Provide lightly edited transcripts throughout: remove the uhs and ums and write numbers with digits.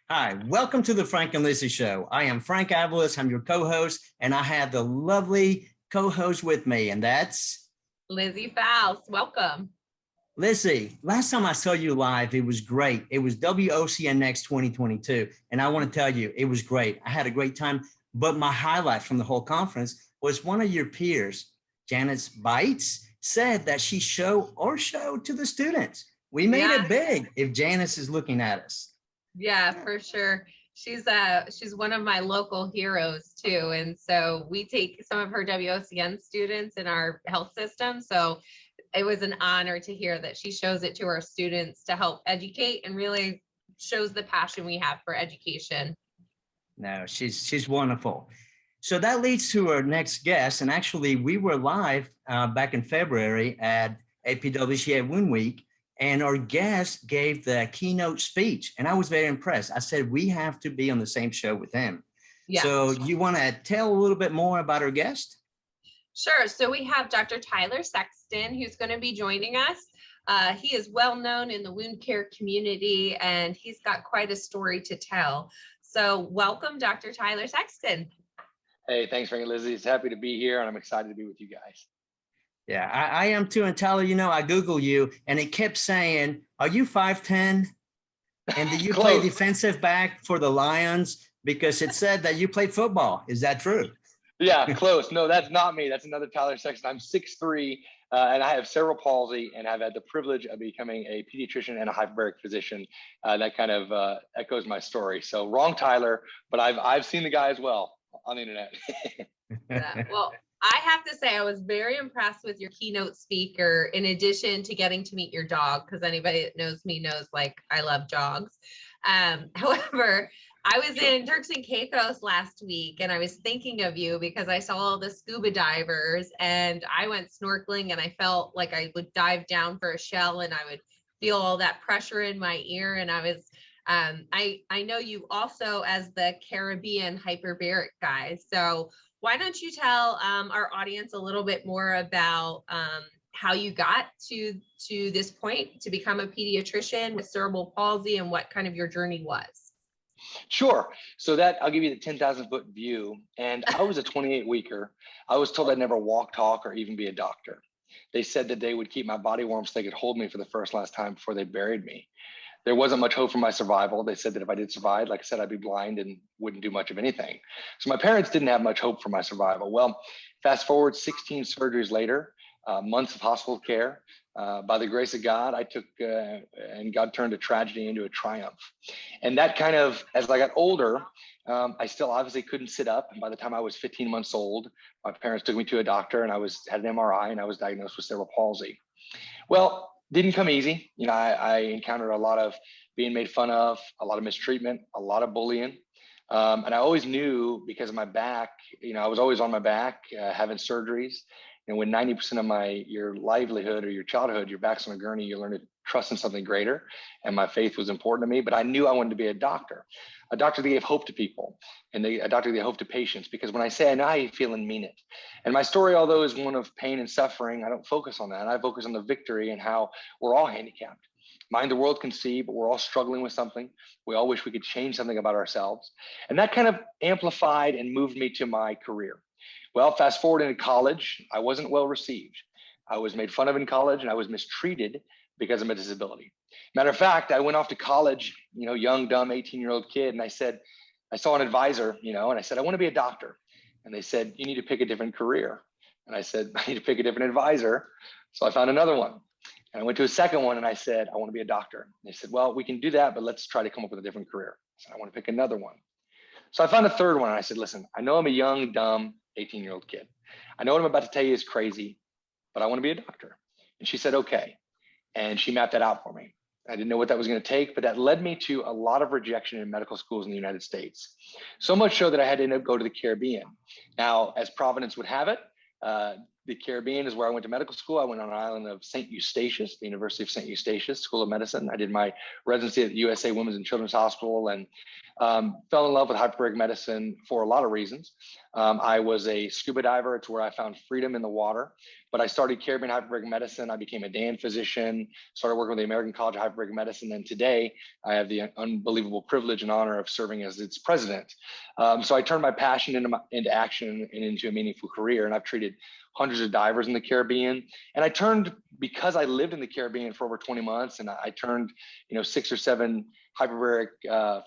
Hi, welcome to the Frank and Lizzie Show. I am Frank Avalos. I'm your co-host, and I have the lovely co-host with me, and that's Lizzie Faust. Welcome. Lizzie. Last time I saw you live, it was great. It was WOCN Next 2022, and I want to tell you, it was great. I had a great time, but my highlight from the whole conference was one of your peers, Janice Bites, said that she showed to the students. We made it big if Janice is looking at us. Yeah, for sure. She's one of my local heroes too. And so we take some of her WOCN students in our health system. So it was an honor to hear that she shows it to our students to help educate and really shows the passion we have for education. No, she's wonderful. So that leads to our next guest. And actually we were live back in February at APWCA Wound Week. And our guest gave the keynote speech, and I was very impressed. I said, we have to be on the same show with him. Yeah. So you want to tell a little bit more about our guest? Sure. So we have Dr. Tyler Sexton, who's going to be joining us. He is well known in the wound care community, and he's got quite a story to tell. So welcome, Dr. Tyler Sexton. Hey, thanks, Frank and Lizzie. It's happy to be here, and I'm excited to be with you guys. Yeah, I am too. And Tyler, you know, I Googled you and it kept saying, are you 5'10"? And do you play defensive back for the Lions? Because it said that you played football. Is that true? Yeah, close. No, that's not me. That's another Tyler Sexton. I'm 6'3", and I have cerebral palsy, and I've had the privilege of becoming a pediatrician and a hyperbaric physician. That kind of echoes my story. So wrong Tyler, but I've seen the guy as well on the internet. Yeah, well, I have to say I was very impressed with your keynote speaker, in addition to getting to meet your dog, because anybody that knows me knows like I love dogs. However, I was in Turks and Caicos last week and I was thinking of you because I saw all the scuba divers and I went snorkeling and I felt like I would dive down for a shell and I would feel all that pressure in my ear. And I was I know you also as the Caribbean hyperbaric guy. So why don't you tell our audience a little bit more about how you got to this point to become a pediatrician with cerebral palsy and what kind of your journey was? Sure. So that I'll give you the 10,000-foot view. And I was a 28-weeker. I was told I'd never walk, talk, or even be a doctor. They said that they would keep my body warm so they could hold me for the last time before they buried me. There wasn't much hope for my survival. They said that if I did survive, like I said, I'd be blind and wouldn't do much of anything. So my parents didn't have much hope for my survival. Well, fast forward 16 surgeries later, months of hospital care. By the grace of God, I took, and God turned a tragedy into a triumph. And that kind of, as I got older, I still obviously couldn't sit up. And by the time I was 15 months old, my parents took me to a doctor and had an MRI and I was diagnosed with cerebral palsy. Well, didn't come easy. You know, I encountered a lot of being made fun of, a lot of mistreatment, a lot of bullying. And I always knew because of my back, you know, I was always on my back having surgeries. And when 90% of your livelihood or your childhood, your back's on a gurney, you learn to trust in something greater. And my faith was important to me, but I knew I wanted to be a doctor that gave hope to people and a doctor that gave hope to patients. Because when I say I know how you feel and mean it. And my story, although is one of pain and suffering, I don't focus on that. I focus on the victory and how we're all handicapped. Mind the world can see, but we're all struggling with something. We all wish we could change something about ourselves. And that kind of amplified and moved me to my career. Well, fast forward into college, I wasn't well received. I was made fun of in college and I was mistreated because of my disability. Matter of fact, I went off to college, you know, young, dumb, 18-year-old kid. And I saw an advisor, you know, and I said, I want to be a doctor. And they said, you need to pick a different career. And I said, I need to pick a different advisor. So I found another one. And I went to a second one and I said, I want to be a doctor. And they said, well, we can do that, but let's try to come up with a different career. I said, I want to pick another one. So I found a third one and I said, listen, I know I'm a young, dumb, 18-year-old kid. I know what I'm about to tell you is crazy, but I want to be a doctor. And she said, okay. And she mapped that out for me. I didn't know what that was going to take, but that led me to a lot of rejection in medical schools in the United States. So much so that I had to end up go to the Caribbean. Now, as Providence would have it, the Caribbean is where I went to medical school. I went on an island of St. Eustatius, the University of St. Eustatius School of Medicine. I did my residency at the USA Women's and Children's Hospital, and fell in love with hyperbaric medicine for a lot of reasons. I was a scuba diver. It's where I found freedom in the water. But I started Caribbean hyperbaric medicine. I became a Dan physician, started working with the American College of Hyperbaric Medicine. And today I have the unbelievable privilege and honor of serving as its president. So I turned my passion into action and into a meaningful career. And I've treated hundreds of divers in the Caribbean. And I turned, because I lived in the Caribbean for over 20 months, and I turned, 6 or 7 hyperbaric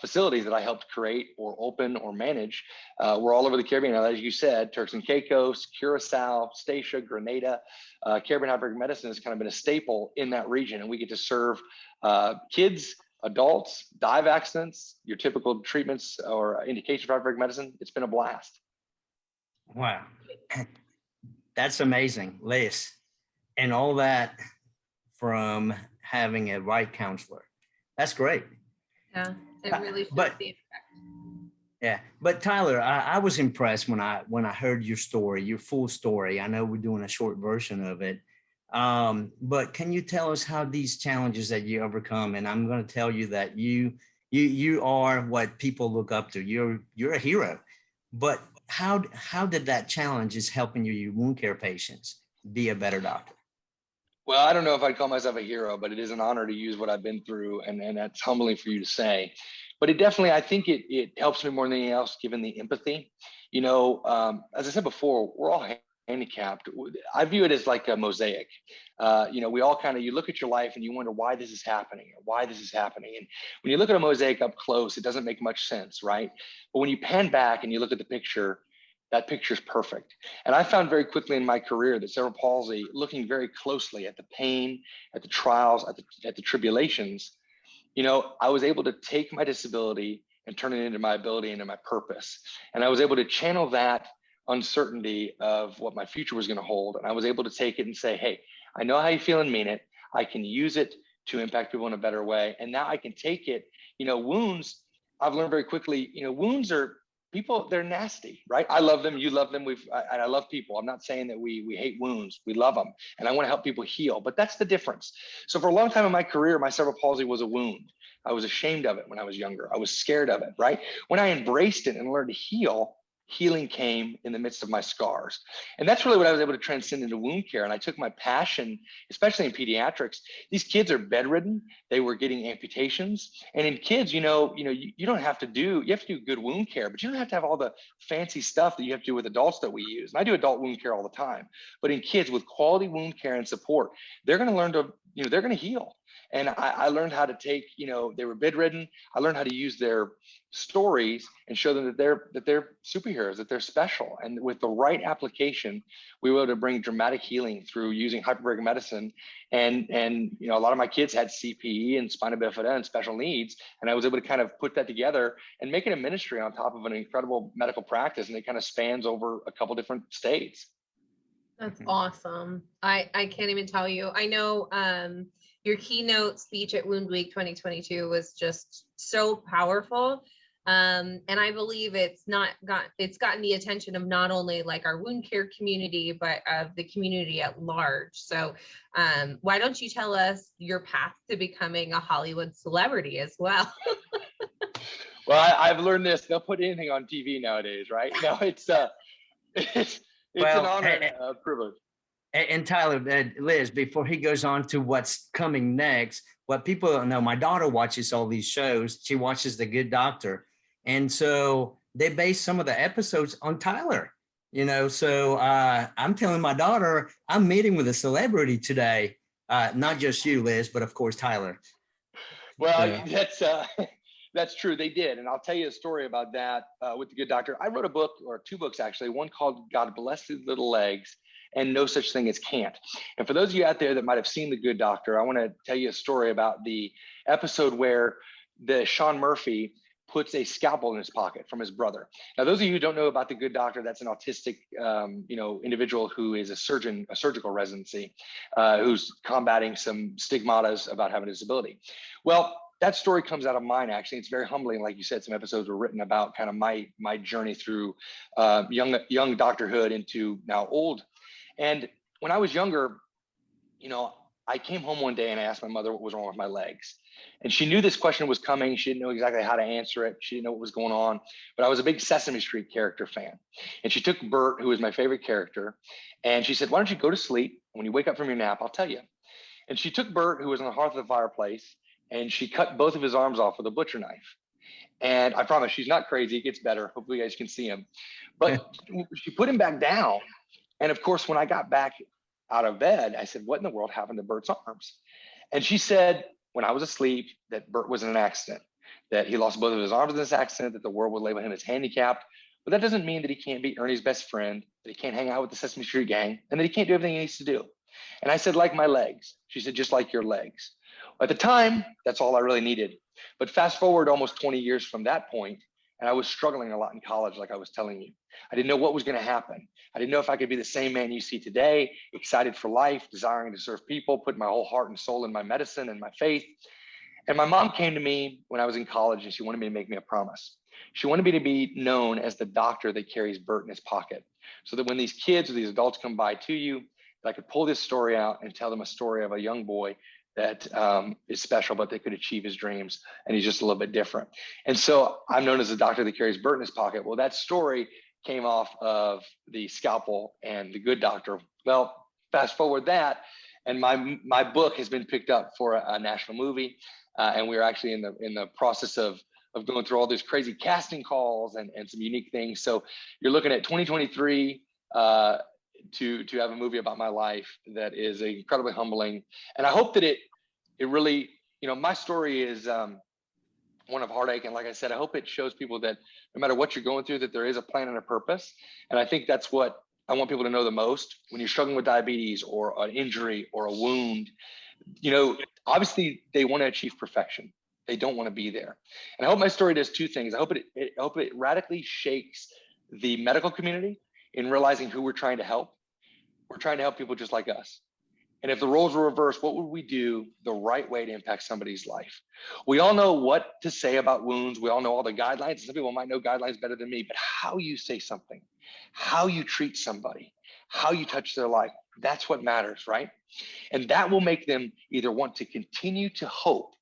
facilities that I helped create or open or manage. We're all over the Caribbean. Now, as you said, Turks and Caicos, Curacao, Statia, Grenada. Caribbean hyperbaric medicine has kind of been a staple in that region. And we get to serve kids, adults, dive accidents, your typical treatments or indications for hyperbaric medicine. It's been a blast. Wow. That's amazing, Liz. And all that from having a right counselor. That's great. Yeah, it really shows the impact. Yeah, but Tyler, I was impressed when I heard your story, your full story. I know we're doing a short version of it, but can you tell us how these challenges that you overcome? And I'm going to tell you that you are what people look up to. You're a hero. But how did that challenge is helping your wound care patients be a better doctor? Well, I don't know if I'd call myself a hero, but it is an honor to use what I've been through, and that's humbling for you to say. But it definitely, I think it helps me more than anything else, given the empathy. As I said before, we're all handicapped. I view it as like a mosaic. We all you look at your life and you wonder why this is happening or why this is happening. And when you look at a mosaic up close, it doesn't make much sense, right? But when you pan back and you look at the picture, that picture is perfect. And I found very quickly in my career that cerebral palsy, looking very closely at the pain, at the trials, at the tribulations, I was able to take my disability and turn it into my ability, into my purpose. And I was able to channel that uncertainty of what my future was going to hold. And I was able to take it and say, hey, I know how you feel and mean it. I can use it to impact people in a better way. And now I can take it, wounds, I've learned very quickly, wounds are people, they're nasty, right? I love them. You love them. I love people. I'm not saying that we hate wounds. We love them. And I want to help people heal, but that's the difference. So for a long time in my career, my cerebral palsy was a wound. I was ashamed of it when I was younger. I was scared of it, right? When I embraced it and learned to heal, healing came in the midst of my scars. And that's really what I was able to transcend into wound care. And I took my passion, especially in pediatrics. These kids are bedridden. They were getting amputations. And in kids, you don't have to do, you have to do good wound care, but you don't have to have all the fancy stuff that you have to do with adults that we use. And I do adult wound care all the time. But in kids with quality wound care and support, they're going to learn to, they're going to heal. And I learned how to take, they were bedridden. I learned how to use their stories and show them that they're superheroes, that they're special. And with the right application, we were able to bring dramatic healing through using hyperbaric medicine. And a lot of my kids had CPE and spina bifida and special needs. And I was able to kind of put that together and make it a ministry on top of an incredible medical practice. And it kind of spans over a couple different states. That's awesome. I can't even tell you. I know your keynote speech at Wound Week 2022 was just so powerful. And I believe it's gotten the attention of not only like our wound care community, but of the community at large. So why don't you tell us your path to becoming a Hollywood celebrity as well? Well, I've learned this. They'll put anything on TV nowadays, right? No, it's an honor and a privilege. And Tyler, Liz, before he goes on to what's coming next, what people don't know, my daughter watches all these shows. She watches The Good Doctor. And so they base some of the episodes on Tyler, so I'm telling my daughter, I'm meeting with a celebrity today. Not just you, Liz, but of course, Tyler. Well, that's true. They did. And I'll tell you a story about that with The Good Doctor. I wrote a book, or 2 books, actually, one called God Bless These Little Legs and No Such Thing as Can't. And for those of you out there that might have seen The Good Doctor, I want to tell you a story about the episode where Sean Murphy puts a scalpel in his pocket from his brother. Now, those of you who don't know about The Good Doctor, that's an autistic, individual who is a surgical residency, who's combating some stigmatas about having a disability. Well, that story comes out of mine, actually. It's very humbling. Like you said, some episodes were written about kind of my journey through young doctorhood into now old. And when I was younger, I came home one day and I asked my mother what was wrong with my legs. And she knew this question was coming. She didn't know exactly how to answer it. She didn't know what was going on, but I was a big Sesame Street character fan. And she took Bert, who was my favorite character, and she said, why don't you go to sleep? When you wake up from your nap, I'll tell you. And she took Bert, who was on the hearth of the fireplace, and she cut both of his arms off with a butcher knife. And I promise she's not crazy. It gets better. Hopefully you guys can see him. But she put him back down. And of course, when I got back out of bed, I said, what in the world happened to Bert's arms? And she said, when I was asleep, that Bert was in an accident, that he lost both of his arms in this accident, that the world would label him as handicapped. But that doesn't mean that he can't be Ernie's best friend, that he can't hang out with the Sesame Street gang, and that he can't do everything he needs to do. And I said, like my legs. She said, just like your legs. At the time, that's all I really needed. But fast forward almost 20 years from that point, and I was struggling a lot in college, like I was telling you. I didn't know what was going to happen. I didn't know if I could be the same man you see today, excited for life, desiring to serve people, put my whole heart and soul in my medicine and my faith. And my mom came to me when I was in college, and she wanted me to make me a promise. She wanted me to be known as the doctor that carries Bert in his pocket, so that when these kids or these adults come by to you, that I could pull this story out and tell them a story of a young boy that is special, but they could achieve his dreams, and he's just a little bit different. And so I'm known as the doctor that carries Bert in his pocket. Well, that story came off of the Scalpel and the Good Doctor. Well, fast forward that, and my book has been picked up for a national movie, and we're actually in the process of going through all these crazy casting calls and some unique things. So you're looking at 2023 to have a movie about my life that is incredibly humbling. And I hope that it really, my story is one of heartache. And like I said, I hope it shows people that no matter what you're going through, that there is a plan and a purpose. And I think that's what I want people to know the most. When you're struggling with diabetes or an injury or a wound, obviously they want to achieve perfection. They don't want to be there. And I hope my story does two things. I hope it radically shakes the medical community in realizing who we're trying to help. We're trying to help people just like us. And if the roles were reversed, what would we do the right way to impact somebody's life? We all know what to say about wounds. We all know all the guidelines. Some people might know guidelines better than me, but how you say something, how you treat somebody, how you touch their life, that's what matters, right? And that will make them either want to continue to hope,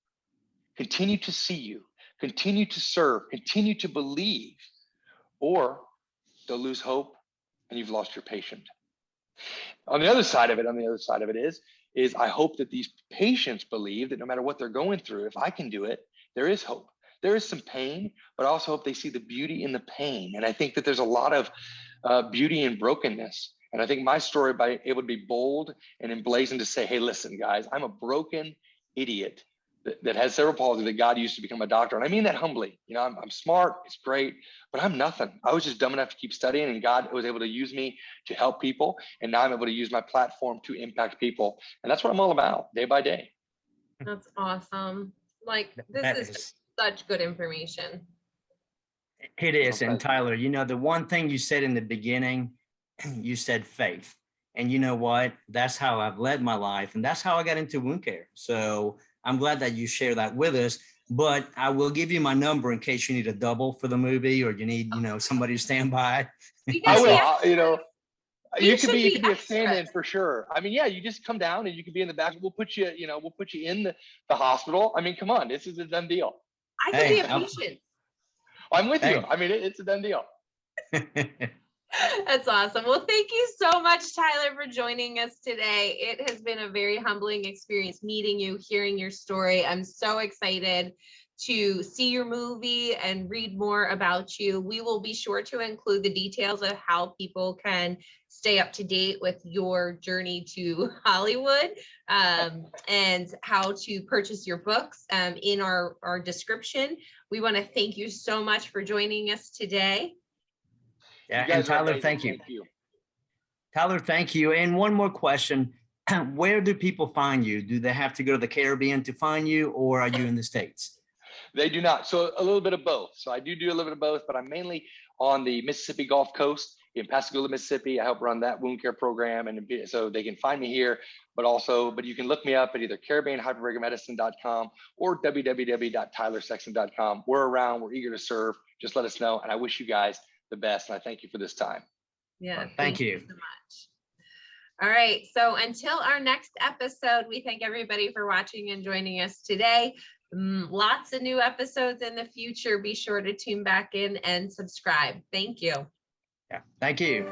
continue to see you, continue to serve, continue to believe, or they'll lose hope and you've lost your patient. On the other side of it is I hope that these patients believe that no matter what they're going through, if I can do it, there is hope. There is some pain, but I also hope they see the beauty in the pain. And I think that there's a lot of beauty in brokenness. And I think my story, by able to be bold and emblazoned to say, hey, listen, guys, I'm a broken idiot that has cerebral palsy that God used to become a doctor. And I mean that humbly. I'm smart, it's great, but I'm nothing. I was just dumb enough to keep studying, and God was able to use me to help people. And now I'm able to use my platform to impact people. And that's what I'm all about, day by day. That's awesome. This is such good information. It is. And Tyler, the one thing you said in the beginning, you said faith. And you know what? That's how I've led my life. And that's how I got into wound care. So I'm glad that you share that with us, but I will give you my number in case you need a double for the movie, or you need, somebody to stand by. I will, you could be a stand-in for sure. I mean, yeah, you just come down and you can be in the back. We'll put you in the hospital. I mean, come on, this is a done deal. I could be a patient. I'm with you. I mean, it's a done deal. That's awesome. Well, thank you so much, Tyler, for joining us today. It has been a very humbling experience meeting you, hearing your story. I'm so excited to see your movie and read more about you. We will be sure to include the details of how people can stay up to date with your journey to Hollywood, and how to purchase your books in our description. We want to thank you so much for joining us today. Yeah, and Tyler, thank you. Tyler, thank you. And one more question. Where do people find you? Do they have to go to the Caribbean to find you, or are you in the States? They do not. So a little bit of both. So I do a little bit of both, but I'm mainly on the Mississippi Gulf Coast in Pascagoula, Mississippi. I help run that wound care program, and so they can find me here, but you can look me up at either CaribbeanHyperbaric or www.tylersexton.com. We're around. We're eager to serve. Just let us know. And I wish you guys the best. And I thank you for this time. Yeah. Thank you so much. All right. So until our next episode, we thank everybody for watching and joining us today. Lots of new episodes in the future. Be sure to tune back in and subscribe. Thank you. Yeah, thank you.